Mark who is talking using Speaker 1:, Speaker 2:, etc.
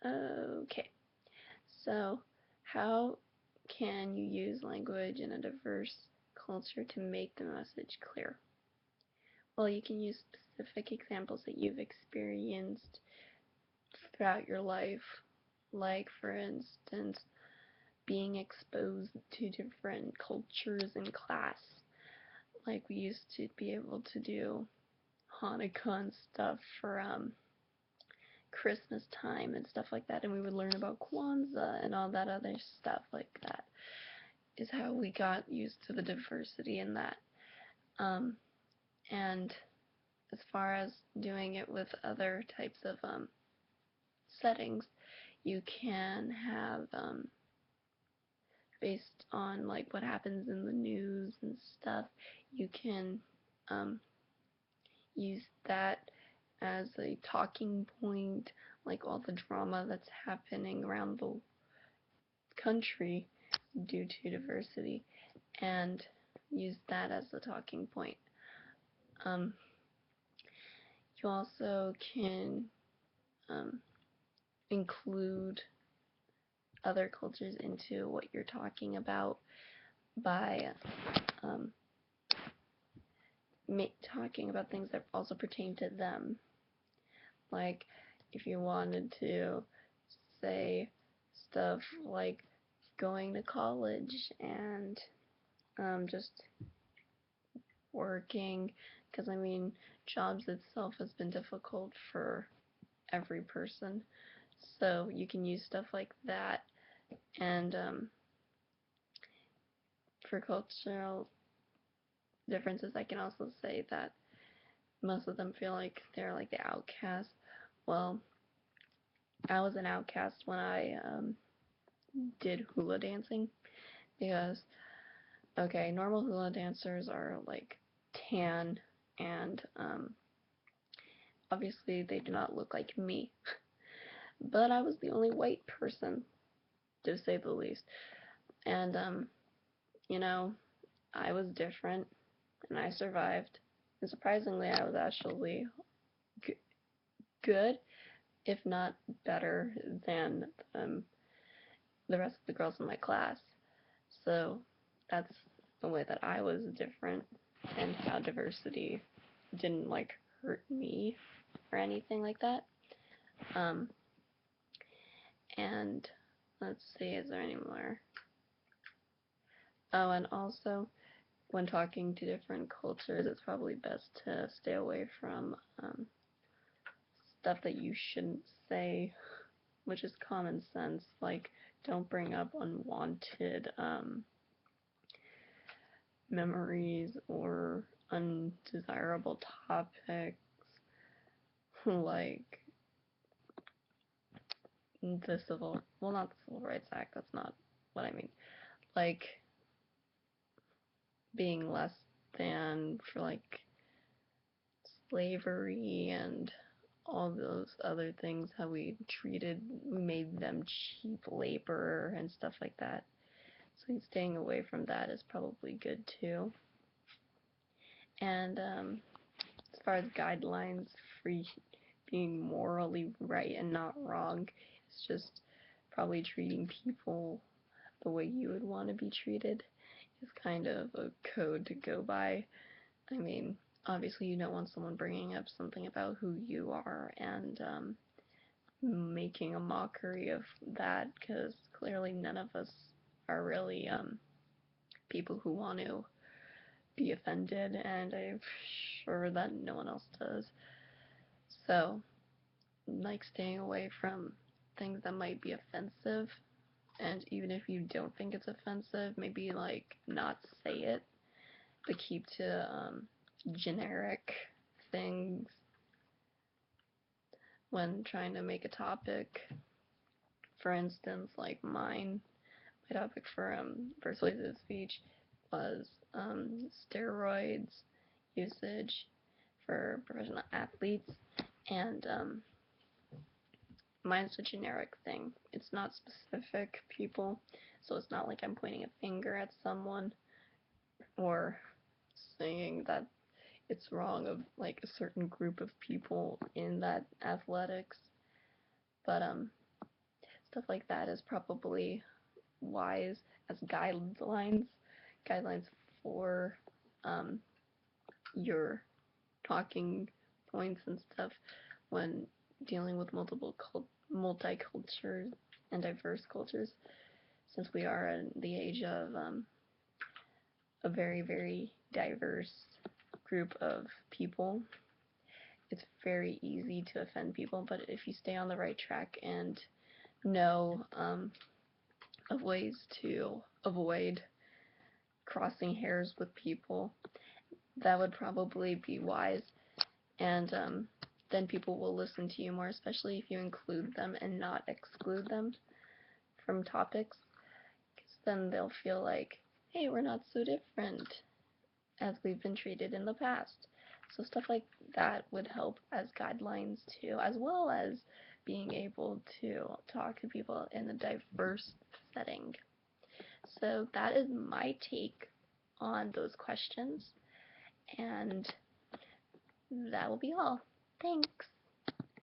Speaker 1: Okay, so how can you use language in a diverse culture to make the message clear? Well, you can use specific examples that you've experienced throughout your life, like, for instance, being exposed to different cultures in class. Like, we used to be able to do Hanukkah and stuff for Christmas time and stuff like that, and we would learn about Kwanzaa and all that other stuff like that. Is how we got used to the diversity in that. And as far as doing it with other types of settings, you can have based on like what happens in the news and stuff, you can use that as a talking point, like all the drama that's happening around the country due to diversity, and use that as a talking point. Um, you also can include other cultures into what you're talking about by talking about things that also pertain to them. Like, if you wanted to say stuff like going to college and just working, because I mean, jobs itself has been difficult for every person, so you can use stuff like that. And for cultural differences, I can also say that most of them feel like they're like the outcast. Well, I was an outcast when I did hula dancing, because, okay, normal hula dancers are like tan, and obviously they do not look like me, but I was the only white person, to say the least. And you know, I was different, and I survived. And surprisingly, I was actually good, if not better, than the rest of the girls in my class. So that's the way that I was different, and how diversity didn't like hurt me or anything like that. Um, and let's see, is there any more? Oh, and also, when talking to different cultures, it's probably best to stay away from stuff that you shouldn't say, which is common sense. Like, don't bring up unwanted memories or undesirable topics, like not the Civil Rights Act, that's not what I mean. Like, being less than for like slavery and all those other things, how we made them cheap labor and stuff like that. So staying away from that is probably good too. And as far as guidelines for being morally right and not wrong, it's just probably treating people the way you would want to be treated is kind of a code to go by. I mean, obviously you don't want someone bringing up something about who you are and making a mockery of that, because clearly none of us are really people who want to be offended, and I'm sure that no one else does. So, like, staying away from things that might be offensive, and even if you don't think it's offensive, maybe like not say it, but keep to generic things when trying to make a topic. For instance, like my topic for persuasive speech was steroids usage for professional athletes, and mine's a generic thing. It's not specific people, so it's not like I'm pointing a finger at someone or saying that it's wrong of like a certain group of people in that athletics. But stuff like that is probably wise as guidelines for your talking points and stuff when dealing with multicultures and diverse cultures, since we are in the age of a very, very diverse group of people. It's very easy to offend people, but if you stay on the right track and know of ways to avoid crossing hairs with people, that would probably be wise. And then people will listen to you more, especially if you include them and not exclude them from topics, because then they'll feel like, hey, we're not so different as we've been treated in the past. So stuff like that would help as guidelines too, as well as being able to talk to people in a diverse setting. So that is my take on those questions, and that will be all. Thanks.